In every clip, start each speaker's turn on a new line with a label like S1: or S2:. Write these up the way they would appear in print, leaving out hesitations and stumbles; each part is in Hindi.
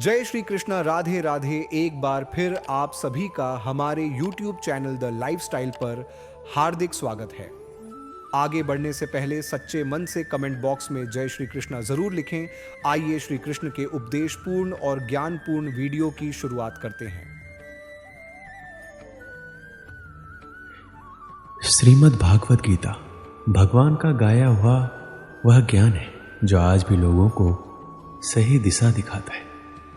S1: जय श्री कृष्णा, राधे राधे। एक बार फिर आप सभी का हमारे YouTube चैनल द लाइफस्टाइल पर हार्दिक स्वागत है। आगे बढ़ने से पहले सच्चे मन से कमेंट बॉक्स में जय श्री कृष्णा जरूर लिखें। आइए श्री कृष्ण के उपदेशपूर्ण और ज्ञानपूर्ण वीडियो की शुरुआत करते हैं।
S2: श्रीमद् भागवत गीता भगवान का गाया हुआ वह ज्ञान है जो आज भी लोगों को सही दिशा दिखाता है।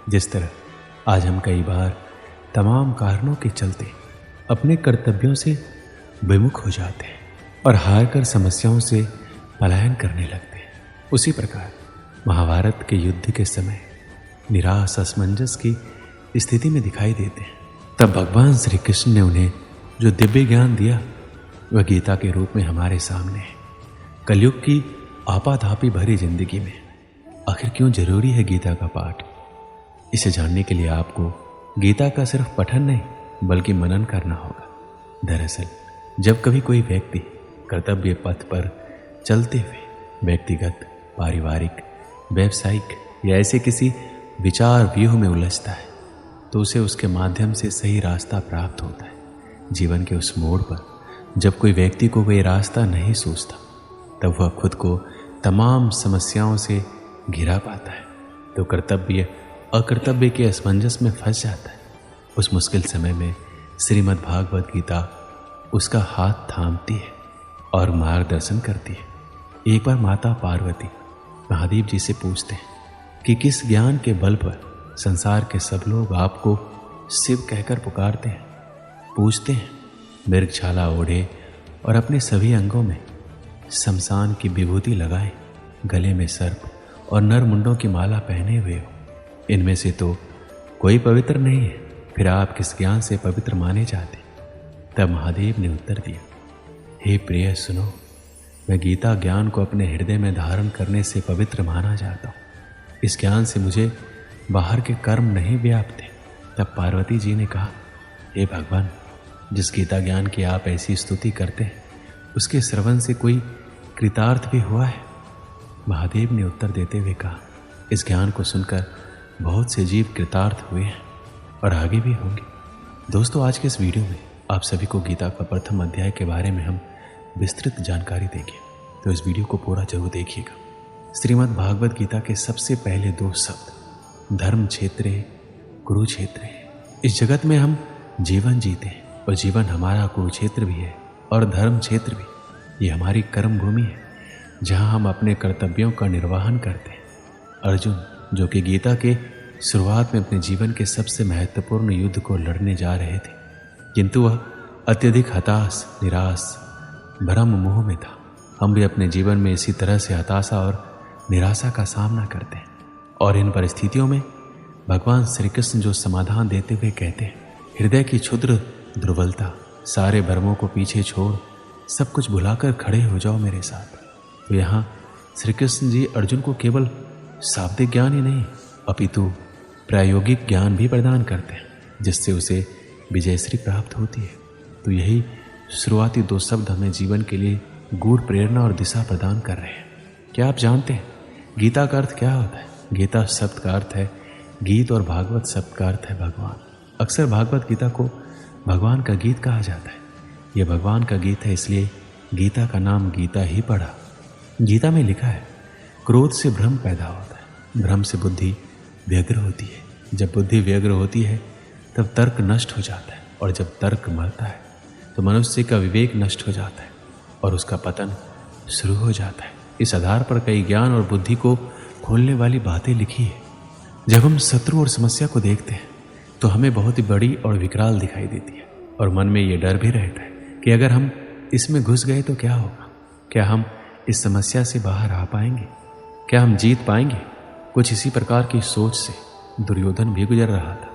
S2: जिस तरह आज हम कई बार तमाम कारणों के चलते अपने कर्तव्यों से विमुख हो जाते हैं और हार कर समस्याओं से पलायन करने लगते हैं, उसी प्रकार महाभारत के युद्ध के समय निराश असमंजस की स्थिति में दिखाई देते हैं। तब भगवान श्री कृष्ण ने उन्हें जो दिव्य ज्ञान दिया वह गीता के रूप में हमारे सामने है। कलयुग की आपाधापी भरी जिंदगी में आखिर क्यों जरूरी है गीता का पाठ? इसे जानने के लिए आपको गीता का सिर्फ पठन नहीं बल्कि मनन करना होगा। दरअसल जब कभी कोई व्यक्ति कर्तव्य पथ पर चलते हुए व्यक्तिगत, पारिवारिक, व्यावसायिक या ऐसे किसी विचार व्यूह में उलझता है तो उसे उसके माध्यम से सही रास्ता प्राप्त होता है। जीवन के उस मोड़ पर जब कोई व्यक्ति को कोई रास्ता नहीं सूझता तब वह खुद को तमाम समस्याओं से घिरा पाता है तो कर्तव्य अकर्तव्य के असमंजस में फंस जाता है। उस मुश्किल समय में श्रीमद् भागवत गीता उसका हाथ थामती है और मार्गदर्शन करती है। एक बार माता पार्वती महादेव जी से पूछते हैं कि किस ज्ञान के बल पर संसार के सब लोग आपको शिव कहकर पुकारते हैं। पूछते हैं मृगछाला ओढ़े और अपने सभी अंगों में शमशान की विभूति लगाए, गले में सर्प और नर मुंडों की माला पहने हुए हो, इनमें से तो कोई पवित्र नहीं है, फिर आप किस ज्ञान से पवित्र माने जाते? तब महादेव ने उत्तर दिया, हे प्रिय सुनो, मैं गीता ज्ञान को अपने हृदय में धारण करने से पवित्र माना जाता हूँ। इस ज्ञान से मुझे बाहर के कर्म नहीं व्यापते। तब पार्वती जी ने कहा, हे भगवान, जिस गीता ज्ञान की आप ऐसी स्तुति करते हैं उसके श्रवण से कोई कृतार्थ भी हुआ है? महादेव ने उत्तर देते हुए कहा, इस ज्ञान को सुनकर बहुत से जीव कृतार्थ हुए हैं और आगे भी होंगे। दोस्तों, आज के इस वीडियो में आप सभी को गीता का प्रथम अध्याय के बारे में हम विस्तृत जानकारी देंगे, तो इस वीडियो को पूरा जरूर देखिएगा। श्रीमद् भागवत गीता के सबसे पहले दो शब्द धर्म क्षेत्रे कुरुक्षेत्रे। इस जगत में हम जीवन जीते हैं और जीवन हमारा कुरुक्षेत्र भी है और धर्म क्षेत्र भी। ये हमारी कर्म भूमि है जहाँ हम अपने कर्तव्यों का निर्वहन करते हैं। अर्जुन, जो कि गीता के शुरुआत में अपने जीवन के सबसे महत्वपूर्ण युद्ध को लड़ने जा रहे थे, किंतु वह अत्यधिक हताश, निराश, भ्रम मोह में था। हम भी अपने जीवन में इसी तरह से हताशा और निराशा का सामना करते हैं और इन परिस्थितियों में भगवान श्री कृष्ण जो समाधान देते हुए कहते हैं, हृदय की क्षुद्र दुर्बलता, सारे भ्रमों को पीछे छोड़ सब कुछ भुलाकर खड़े हो जाओ मेरे साथ। तो यहाँ श्री कृष्ण जी अर्जुन को केवल शाब्दिक ज्ञान ही नहीं अपितु प्रायोगिक ज्ञान भी प्रदान करते हैं जिससे उसे विजयश्री प्राप्त होती है। तो यही शुरुआती दो शब्द हमें जीवन के लिए गूढ़ प्रेरणा और दिशा प्रदान कर रहे हैं। क्या आप जानते हैं गीता का अर्थ क्या होता है? गीता शब्द का अर्थ है गीत और भागवत शब्द का अर्थ है भगवान। अक्सर भागवत गीता को भगवान का गीत कहा जाता है। यह भगवान का गीत है, इसलिए गीता का नाम गीता ही पड़ा। गीता में लिखा है, क्रोध से भ्रम पैदा होता है, भ्रम से बुद्धि व्यग्र होती है, जब बुद्धि व्यग्र होती है तब तर्क नष्ट हो जाता है और जब तर्क मरता है तो मनुष्य का विवेक नष्ट हो जाता है और उसका पतन शुरू हो जाता है। इस आधार पर कई ज्ञान और बुद्धि को खोलने वाली बातें लिखी है। जब हम शत्रु और समस्या को देखते हैं तो हमें बहुत ही बड़ी और विकराल दिखाई देती है और मन में ये डर भी रहता है कि अगर हम इसमें घुस गए तो क्या होगा? क्या हम इस समस्या से बाहर आ पाएंगे? क्या हम जीत पाएंगे? कुछ इसी प्रकार की सोच से दुर्योधन भी गुजर रहा था।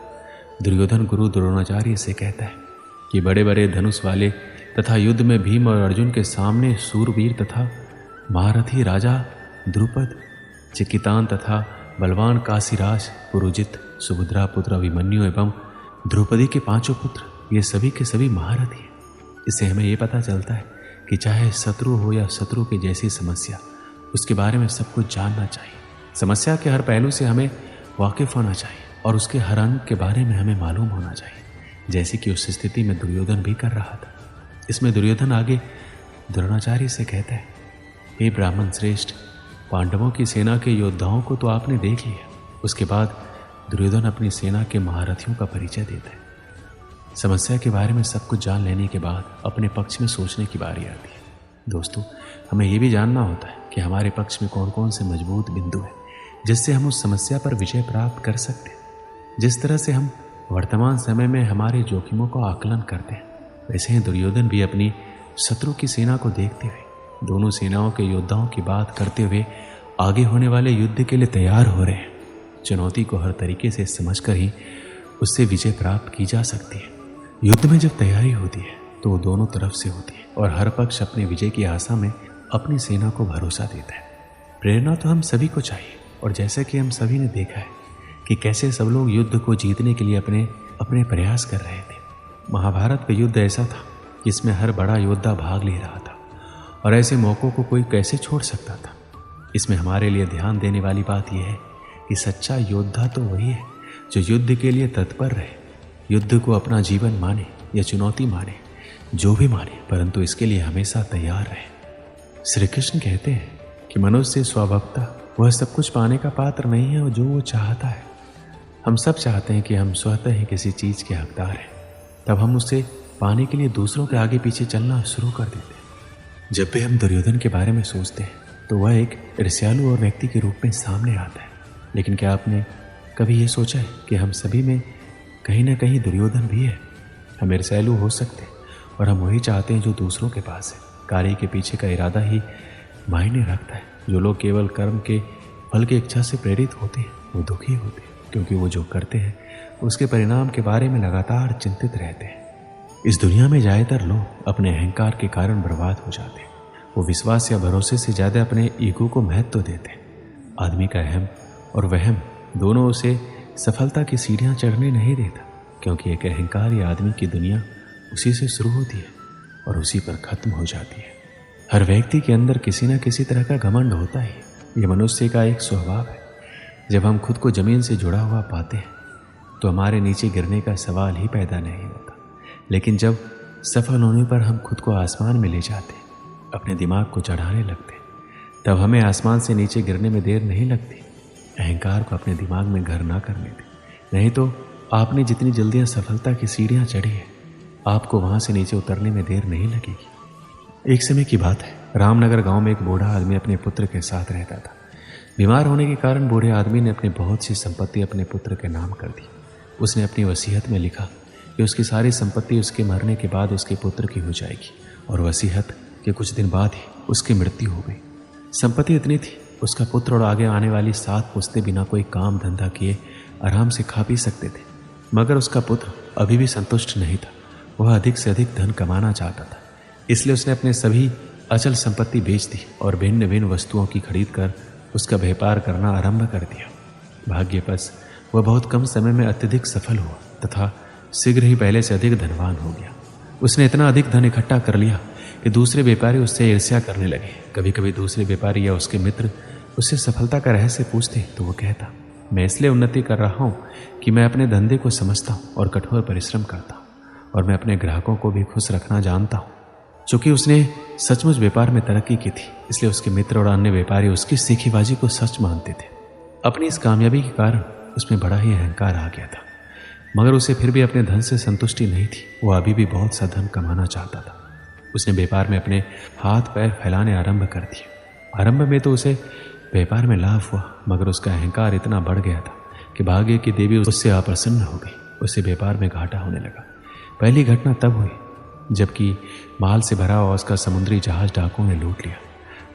S2: दुर्योधन गुरु द्रोणाचार्य से कहता है कि बड़े बड़े धनुष वाले तथा युद्ध में भीम और अर्जुन के सामने सूरवीर तथा महारथी राजा द्रुपद, चिकितान तथा बलवान काशीराज, पुरुजित, सुभद्रा पुत्र अभिमन्यु एवं द्रौपदी के पांचों पुत्र, ये सभी के सभी महारथी हैं। इससे हमें ये पता चलता है कि चाहे शत्रु हो या शत्रु की जैसी समस्या, उसके बारे में सब कुछ जानना चाहिए। समस्या के हर पहलू से हमें वाकिफ होना चाहिए। और उसके हर अंग के बारे में हमें मालूम होना चाहिए, जैसे कि उस स्थिति में दुर्योधन भी कर रहा था। इसमें दुर्योधन आगे द्रोणाचार्य से कहता है, हे ब्राह्मण श्रेष्ठ, पांडवों की सेना के योद्धाओं को तो आपने देख लिया। उसके बाद दुर्योधन अपनी सेना के महारथियों का परिचय देता है। समस्या के बारे में सब कुछ जान लेने के बाद अपने पक्ष में सोचने की बारी आती है। दोस्तों, हमें यह भी जानना होता है कि हमारे पक्ष में कौन कौन से मजबूत बिंदु हैं जिससे हम उस समस्या पर विजय प्राप्त कर सकते हैं। जिस तरह से हम वर्तमान समय में हमारे जोखिमों का आकलन करते हैं, वैसे ही दुर्योधन भी अपनी शत्रु की सेना को देखते हुए दोनों सेनाओं के योद्धाओं की बात करते हुए आगे होने वाले युद्ध के लिए तैयार हो रहे हैं। चुनौती को हर तरीके से समझकर ही उससे विजय प्राप्त की जा सकती है। युद्ध में जब तैयारी होती है तो वो दोनों तरफ से होती है और हर पक्ष अपने विजय की आशा में अपनी सेना को भरोसा देता है। प्रेरणा तो हम सभी को चाहिए, और जैसा कि हम सभी ने देखा है कि कैसे सब लोग युद्ध को जीतने के लिए अपने अपने प्रयास कर रहे थे। महाभारत का युद्ध ऐसा था जिसमें हर बड़ा योद्धा भाग ले रहा था, और ऐसे मौक़ों को कोई कैसे छोड़ सकता था। इसमें हमारे लिए ध्यान देने वाली बात यह है कि सच्चा योद्धा तो वही है जो युद्ध के लिए तत्पर रहे, युद्ध को अपना जीवन माने या चुनौती माने, जो भी माने, परंतु इसके लिए हमेशा तैयार रहे। श्री कृष्ण कहते हैं कि मनुष्य स्वभावतः वह सब कुछ पाने का पात्र नहीं है और जो वो चाहता है। हम सब चाहते हैं कि हम स्वतः ही किसी चीज़ के हकदार हैं, तब हम उसे पाने के लिए दूसरों के आगे पीछे चलना शुरू कर देते हैं। जब भी हम दुर्योधन के बारे में सोचते हैं तो वह एक ईर्ष्यालु और व्यक्ति के रूप में सामने आता है, लेकिन क्या आपने कभी ये सोचा है कि हम सभी में कहीं ना कहीं दुर्योधन भी है? हम ईर्ष्यालु हो सकते हैं और हम वही चाहते हैं जो दूसरों के पास है। कार्य के पीछे का इरादा ही मायने रखता है। जो लोग केवल कर्म के फल की इच्छा से प्रेरित होते हैं वो दुखी होते हैं, क्योंकि वो जो करते हैं उसके परिणाम के बारे में लगातार चिंतित रहते हैं। इस दुनिया में ज़्यादातर लोग अपने अहंकार के कारण बर्बाद हो जाते हैं। वो विश्वास या भरोसे से ज़्यादा अपने ईगो को महत्व देते हैं। आदमी का अहम और वहम दोनों उसे सफलता की सीढ़ियाँ चढ़ने नहीं देता, क्योंकि एक अहंकार या आदमी की दुनिया उसी से शुरू होती है और उसी पर खत्म हो जाती है। हर व्यक्ति के अंदर किसी न किसी तरह का घमंड होता है। ये मनुष्य का एक स्वभाव है। जब हम खुद को जमीन से जुड़ा हुआ पाते हैं तो हमारे नीचे गिरने का सवाल ही पैदा नहीं होता, लेकिन जब सफल होने पर हम खुद को आसमान में ले जाते हैं, अपने दिमाग को चढ़ाने लगते हैं, तब हमें आसमान से नीचे गिरने में देर नहीं लगती। अहंकार को अपने दिमाग में घर ना करने दें, नहीं तो आपने जितनी जल्दी सफलता की सीढ़ियाँ चढ़ी है, आपको वहाँ से नीचे उतरने में देर नहीं लगेगी। एक समय की बात है, रामनगर गांव में एक बूढ़ा आदमी अपने पुत्र के साथ रहता था। बीमार होने के कारण बूढ़े आदमी ने अपनी बहुत सी संपत्ति अपने पुत्र के नाम कर दी। उसने अपनी वसीयत में लिखा कि उसकी सारी संपत्ति उसके मरने के बाद उसके पुत्र की हो जाएगी, और वसीयत के कुछ दिन बाद ही उसकी मृत्यु हो गई। संपत्ति इतनी थी, उसका पुत्र और आगे आने वाली 7 पुश्तें बिना कोई काम धंधा किए आराम से खा पी सकते थे। मगर उसका पुत्र अभी भी संतुष्ट नहीं था। वह अधिक से अधिक धन कमाना चाहता था, इसलिए उसने अपने सभी अचल संपत्ति बेच दी और भिन्न भिन्न वस्तुओं की खरीद कर उसका व्यापार करना आरंभ कर दिया। भाग्यवश वह बहुत कम समय में अत्यधिक सफल हुआ तथा शीघ्र ही पहले से अधिक धनवान हो गया। उसने इतना अधिक धन इकट्ठा कर लिया कि दूसरे व्यापारी उससे ईर्ष्या करने लगे। कभी कभी दूसरे व्यापारी या उसके मित्र उससे सफलता का रहस्य पूछते तो वो कहता, मैं इसलिए उन्नति कर रहा हूँ कि मैं अपने धंधे को समझता हूँ और कठोर परिश्रम करता हूँ, और मैं अपने ग्राहकों को भी खुश रखना जानता हूँ। चूंकि उसने सचमुच व्यापार में तरक्की की थी, इसलिए उसके मित्र और अन्य व्यापारी उसकी सीखीबाजी को सच मानते थे। अपनी इस कामयाबी के कारण उसमें बड़ा ही अहंकार आ गया था, मगर उसे फिर भी अपने धन से संतुष्टि नहीं थी। वह अभी भी बहुत सा धन कमाना चाहता था। उसने व्यापार में अपने हाथ पैर फैलाने आरंभ कर दिए। आरंभ में तो उसे व्यापार में लाभ हुआ, मगर उसका अहंकार इतना बढ़ गया था कि भाग्य की देवी उससे अप्रसन्न हो गई। उसे व्यापार में घाटा होने लगा। पहली घटना तब हुई जबकि माल से भरा हुआ उसका समुद्री जहाज डाकुओं ने लूट लिया।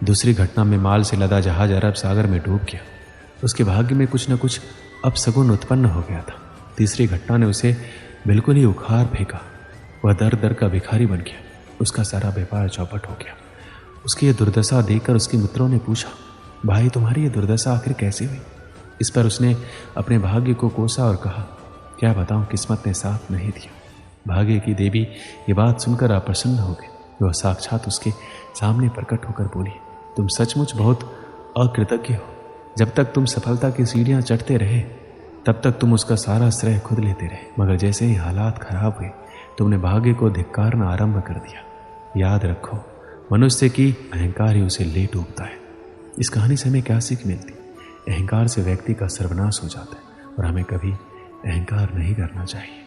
S2: दूसरी घटना में माल से लदा जहाज अरब सागर में डूब गया। उसके भाग्य में कुछ न कुछ अपशगुन उत्पन्न हो गया था। तीसरी घटना ने उसे बिल्कुल ही उखाड़ फेंका। वह दर दर का भिखारी बन गया। उसका सारा व्यापार चौपट हो गया। उसकी यह दुर्दशा देखकर उसके मित्रों ने पूछा, भाई तुम्हारी ये दुर्दशा आखिर कैसे हुई? इस पर उसने अपने भाग्य को कोसा और कहा, क्या बताऊं, किस्मत ने साथ नहीं दिया। भाग्य की देवी ये बात सुनकर अप्रसन्न हो गई। वह साक्षात उसके सामने प्रकट होकर बोली, तुम सचमुच बहुत अकृतज्ञ हो। जब तक तुम सफलता की सीढ़ियां चढ़ते रहे तब तक तुम उसका सारा श्रेय खुद लेते रहे, मगर जैसे ही हालात खराब हुए तुमने भाग्य को धिक्कारना आरंभ कर दिया। याद रखो, मनुष्य की अहंकार ही उसे ले डूबता है। इस कहानी से हमें क्या सीख मिलती? अहंकार से व्यक्ति का सर्वनाश हो जाता है और हमें कभी अहंकार नहीं करना चाहिए।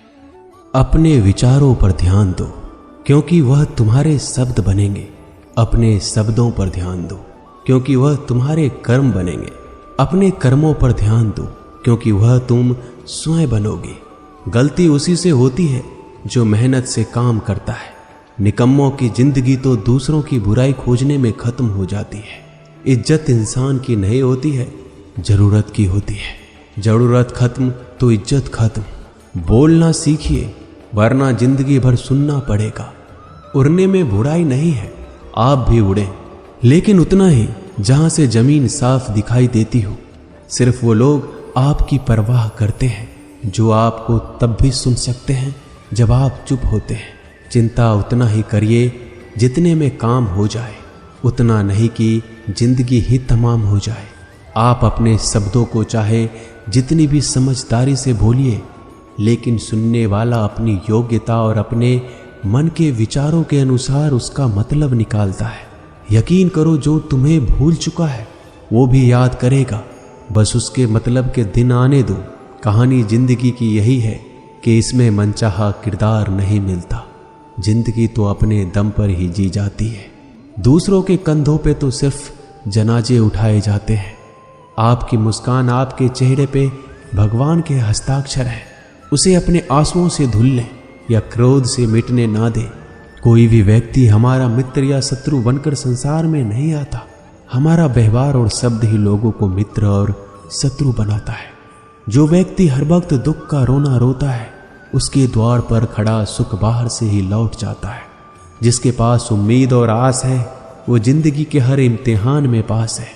S3: अपने विचारों पर ध्यान दो, क्योंकि वह तुम्हारे शब्द बनेंगे। अपने शब्दों पर ध्यान दो, क्योंकि वह तुम्हारे कर्म बनेंगे। अपने कर्मों पर ध्यान दो, क्योंकि वह तुम स्वयं बनोगे। गलती उसी से होती है जो मेहनत से काम करता है। निकम्मों की जिंदगी तो दूसरों की बुराई खोजने में खत्म हो जाती है। इज्जत इंसान की नहीं होती है, जरूरत की होती है। जरूरत खत्म तो इज्जत खत्म। बोलना सीखिए, वरना जिंदगी भर सुनना पड़ेगा। उड़ने में बुराई नहीं है, आप भी उड़ें, लेकिन उतना ही जहां से जमीन साफ दिखाई देती हो। सिर्फ वो लोग आपकी परवाह करते हैं जो आपको तब भी सुन सकते हैं जब आप चुप होते हैं। चिंता उतना ही करिए जितने में काम हो जाए, उतना नहीं कि जिंदगी ही तमाम हो जाए। आप अपने शब्दों को चाहे जितनी भी समझदारी से बोलिए, लेकिन सुनने वाला अपनी योग्यता और अपने मन के विचारों के अनुसार उसका मतलब निकालता है। यकीन करो, जो तुम्हें भूल चुका है वो भी याद करेगा। बस उसके मतलब के दिन आने दो। कहानी जिंदगी की यही है कि इसमें मनचाहा किरदार नहीं मिलता। जिंदगी तो अपने दम पर ही जी जाती है। दूसरों के कंधों पे तो सिर्फ जनाजे उठाए जाते हैं। आपकी मुस्कान, आपके चेहरे पे भगवान के हस्ताक्षर है। उसे अपने आंसुओं से धुल लें या क्रोध से मिटने ना दें। कोई भी व्यक्ति हमारा मित्र या शत्रु बनकर संसार में नहीं आता। हमारा व्यवहार और शब्द ही लोगों को मित्र और शत्रु बनाता है। जो व्यक्ति हर वक्त दुख का रोना रोता है, उसके द्वार पर खड़ा सुख बाहर से ही लौट जाता है। जिसके पास उम्मीद और आस है, वो जिंदगी के हर इम्तिहान में पास है।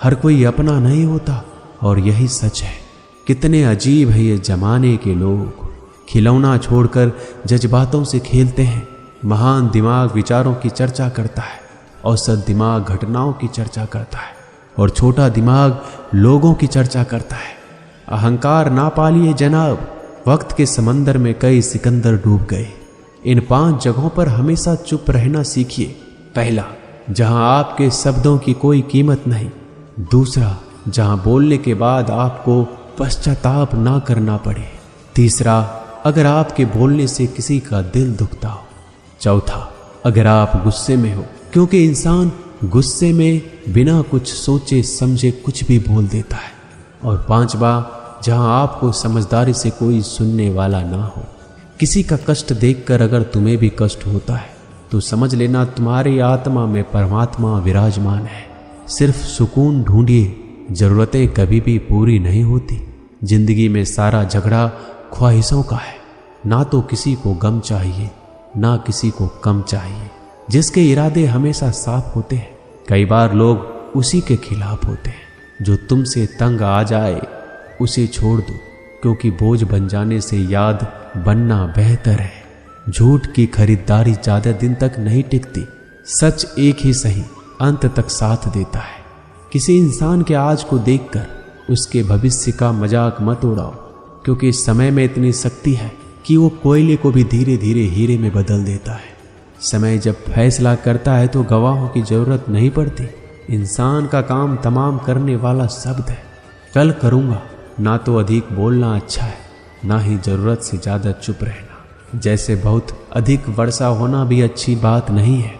S3: हर कोई अपना नहीं होता और यही सच है। कितने अजीब है ये जमाने के लोग। खिलौना छोड़कर जज्बातों से खेलते हैं। महान दिमाग विचारों की चर्चा करता है, औसत दिमाग घटनाओं की चर्चा करता है और छोटा दिमाग लोगों की चर्चा करता है। अहंकार ना पालिए जनाब, वक्त के समंदर में कई सिकंदर डूब गए। इन 5 जगहों पर हमेशा चुप रहना सीखिए। पहला, जहां आपके शब्दों की कोई कीमत नहीं। दूसरा, जहां बोलने के बाद आपको पश्चाताप ना करना पड़े। तीसरा, अगर आपके बोलने से किसी का दिल दुखता हो। चौथा, अगर आप गुस्से में हो, क्योंकि इंसान गुस्से में बिना कुछ सोचे समझे कुछ भी बोल देता है। और पांचवा, जहां आपको समझदारी से कोई सुनने वाला ना हो। किसी का कष्ट देखकर अगर तुम्हें भी कष्ट होता है तो समझ लेना तुम्हारी आत्मा में परमात्मा विराजमान है। सिर्फ सुकून ढूंढिए, जरूरतें कभी भी पूरी नहीं होती। जिंदगी में सारा झगड़ा ख्वाहिशों का है। ना तो किसी को गम चाहिए, ना किसी को कम चाहिए। जिसके इरादे हमेशा साफ होते हैं, कई बार लोग उसी के खिलाफ होते हैं। जो तुमसे तंग आ जाए उसे छोड़ दो, क्योंकि बोझ बन जाने से याद बनना बेहतर है। झूठ की खरीदारी ज्यादा दिन तक नहीं टिकती। सच एक ही सही अंत तक साथ देता है। किसी इंसान के आज को देखकर उसके भविष्य का मजाक मत उड़ाओ, क्योंकि समय में इतनी शक्ति है कि वो कोयले को भी धीरे धीरे हीरे में बदल देता है। समय जब फैसला करता है तो गवाहों की जरूरत नहीं पड़ती। इंसान का काम तमाम करने वाला शब्द है। कल करूँगा, ना तो अधिक बोलना अच्छा है, ना ही जरूरत से ज़्यादा चुप रहना। जैसे बहुत अधिक वर्षा होना भी अच्छी बात नहीं है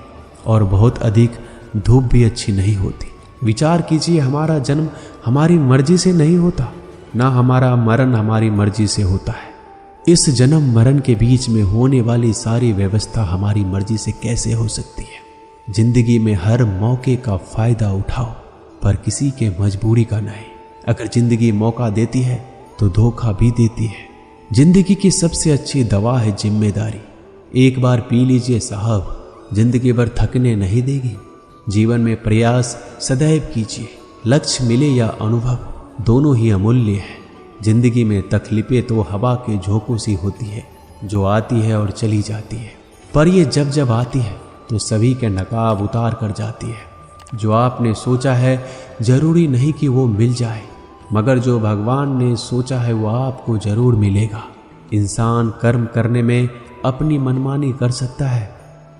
S3: और बहुत अधिक धूप भी अच्छी नहीं होती। विचार कीजिए, हमारा जन्म हमारी मर्जी से नहीं होता, ना हमारा मरण हमारी मर्जी से होता है। इस जन्म मरण के बीच में होने वाली सारी व्यवस्था हमारी मर्जी से कैसे हो सकती है। जिंदगी में हर मौके का फायदा उठाओ, पर किसी के मजबूरी का नहीं। अगर जिंदगी मौका देती है तो धोखा भी देती है। जिंदगी की सबसे अच्छी दवा है जिम्मेदारी। एक बार पी लीजिए साहब, जिंदगी भर थकने नहीं देगी। जीवन में प्रयास सदैव कीजिए। लक्ष्य मिले या अनुभव, दोनों ही अमूल्य है। जिंदगी में तकलीफें तो हवा के झोंकों सी होती है, जो आती है और चली जाती है, पर ये जब जब आती है तो सभी के नकाब उतार कर जाती है। जो आपने सोचा है जरूरी नहीं कि वो मिल जाए। मगर जो भगवान ने सोचा है वो आपको जरूर मिलेगा। इंसान कर्म करने में अपनी मनमानी कर सकता है,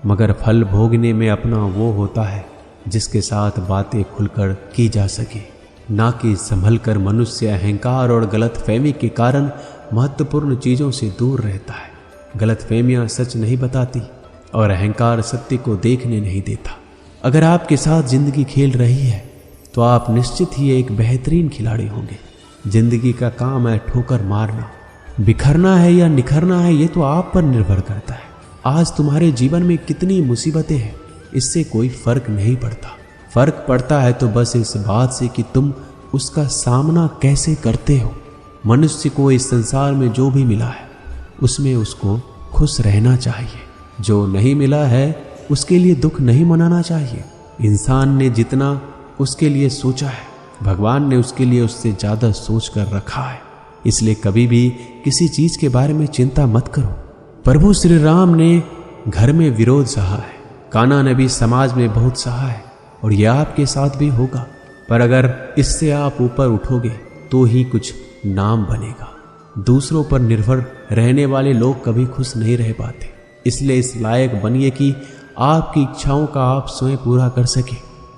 S3: मगर फल भोगने में अपना वो होता है जिसके साथ बातें खुलकर की जा सके, ना कि संभल कर मनुष्य अहंकार और गलतफहमी के कारण महत्वपूर्ण चीज़ों से दूर रहता है। गलतफहमियां सच नहीं बताती और अहंकार सत्य को देखने नहीं देता। अगर आपके साथ जिंदगी खेल रही है तो आप निश्चित ही एक बेहतरीन खिलाड़ी होंगे। जिंदगी का काम है ठोकर मारना, बिखरना है या निखरना है ये तो आप पर निर्भर करता है। आज तुम्हारे जीवन में कितनी मुसीबतें हैं इससे कोई फर्क नहीं पड़ता। फर्क पड़ता है तो बस इस बात से कि तुम उसका सामना कैसे करते हो। मनुष्य को इस संसार में जो भी मिला है उसमें उसको खुश रहना चाहिए, जो नहीं मिला है उसके लिए दुख नहीं मनाना चाहिए। इंसान ने जितना उसके लिए सोचा है भगवान ने उसके लिए उससे ज़्यादा सोच कर रखा है, इसलिए कभी भी किसी चीज़ के बारे में चिंता मत करो। प्रभु श्री राम ने घर में विरोध सहा है, कान्हा ने भी समाज में बहुत सहा है और यह आपके साथ भी होगा, पर अगर इससे आप ऊपर उठोगे तो ही कुछ नाम बनेगा। दूसरों पर निर्भर रहने वाले लोग कभी खुश नहीं रह पाते, इसलिए इस लायक बनिए कि आपकी इच्छाओं का आप स्वयं पूरा कर सके।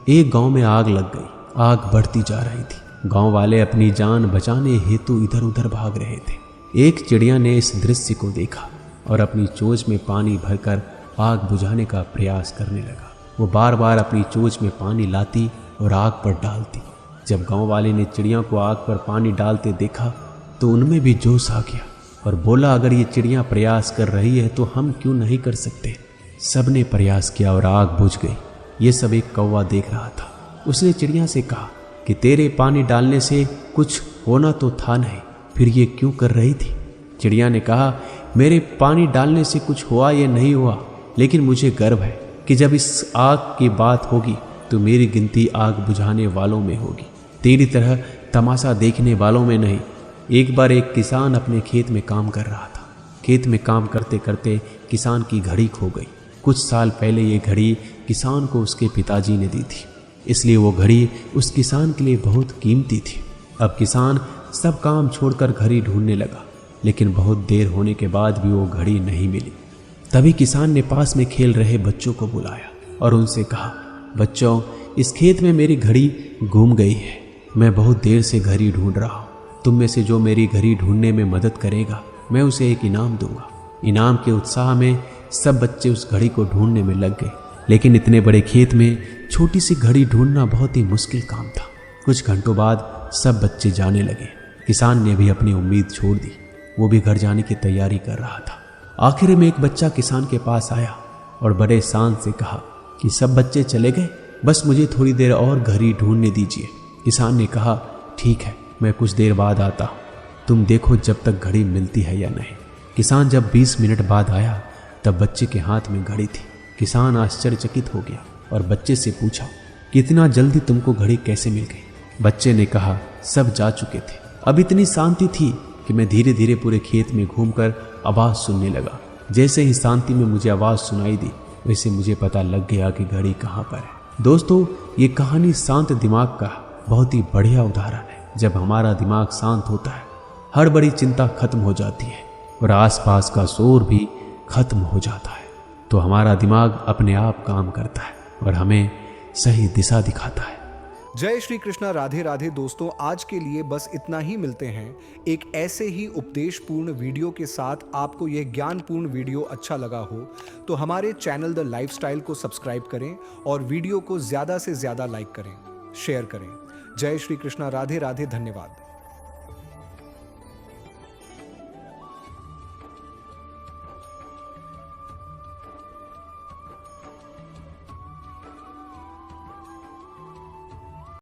S3: एक गांव में आग लग गई। आग बढ़ती जा रही थी। गांव वाले अपनी जान बचाने हेतु इधर उधर भाग रहे थे। एक चिड़िया ने इस दृश्य को देखा और अपनी चोंच में पानी भरकर आग बुझाने का प्रयास करने लगा। वो बार बार अपनी चोंच में पानी लाती और आग पर डालती। जब गांव वाले ने चिड़िया को आग पर पानी डालते देखा तो उनमें भी जोश आ गया और बोला, अगर ये चिड़िया प्रयास कर रही है तो हम क्यों नहीं कर सकते। सबने प्रयास किया और आग बुझ गई। ये सब एक कौवा देख रहा था। उसने चिड़िया से कहा कि तेरे पानी डालने से कुछ होना तो था नहीं, फिर ये क्यों कर रही थी। चिड़िया ने कहा, मेरे पानी डालने से कुछ हुआ या नहीं हुआ, लेकिन मुझे गर्व है कि जब इस आग की बात होगी तो मेरी गिनती आग बुझाने वालों में होगी, तेरी तरह तमाशा देखने वालों में नहीं। एक बार एक किसान अपने खेत में काम कर रहा था। खेत में काम करते करते किसान की घड़ी खो गई। कुछ साल पहले ये घड़ी किसान को उसके पिताजी ने दी थी, इसलिए वो घड़ी उस किसान के लिए बहुत कीमती थी। अब किसान सब काम छोड़कर घड़ी ढूंढने लगा, लेकिन बहुत देर होने के बाद भी वो घड़ी नहीं मिली। तभी किसान ने पास में खेल रहे बच्चों को बुलाया और उनसे कहा, बच्चों, इस खेत में मेरी घड़ी गुम गई है। मैं बहुत देर से घड़ी ढूंढ रहा हूँ। तुम में से जो मेरी घड़ी ढूंढने में मदद करेगा मैं उसे एक इनाम दूंगा। इनाम के उत्साह में सब बच्चे उस घड़ी को ढूंढने में लग गए, लेकिन इतने बड़े खेत में छोटी सी घड़ी ढूंढना बहुत ही मुश्किल काम था। कुछ घंटों बाद सब बच्चे जाने लगे। किसान ने भी अपनी उम्मीद छोड़ दी। वो भी घर जाने की तैयारी कर रहा था। आखिर में एक बच्चा किसान के पास आया और बड़े शान से कहा कि सब बच्चे चले गए, बस मुझे थोड़ी देर और घड़ी ढूंढने दीजिए। किसान ने कहा, ठीक है, मैं कुछ देर बाद आता हूँ, तुम देखो जब तक घड़ी मिलती है या नहीं। किसान जब 20 मिनट बाद आया तब बच्चे के हाथ में घड़ी थी। किसान आश्चर्यचकित हो गया और बच्चे से पूछा, कितना जल्दी तुमको घड़ी कैसे मिल गई। बच्चे ने कहा, सब जा चुके थे। अब इतनी शांति थी कि मैं धीरे धीरे पूरे खेत में घूमकर आवाज़ सुनने लगा। जैसे ही शांति में मुझे आवाज़ सुनाई दी वैसे मुझे पता लग गया कि घड़ी कहाँ पर है। दोस्तों, ये कहानी शांत दिमाग का बहुत ही बढ़िया उदाहरण है। जब हमारा दिमाग शांत होता है हर बड़ी चिंता खत्म हो जाती है और आसपास का शोर भी खत्म हो जाता है, तो हमारा दिमाग अपने आप काम करता है और हमें सही दिशा दिखाता है।
S1: जय श्री कृष्णा, राधे राधे। दोस्तों, आज के लिए बस इतना ही। मिलते हैं एक ऐसे ही उपदेशपूर्ण वीडियो के साथ। आपको यह ज्ञानपूर्ण वीडियो अच्छा लगा हो तो हमारे चैनल द लाइफस्टाइल को सब्सक्राइब करें और वीडियो को ज़्यादा से ज़्यादा लाइक करें, शेयर करें। जय श्री कृष्णा, राधे राधे, धन्यवाद।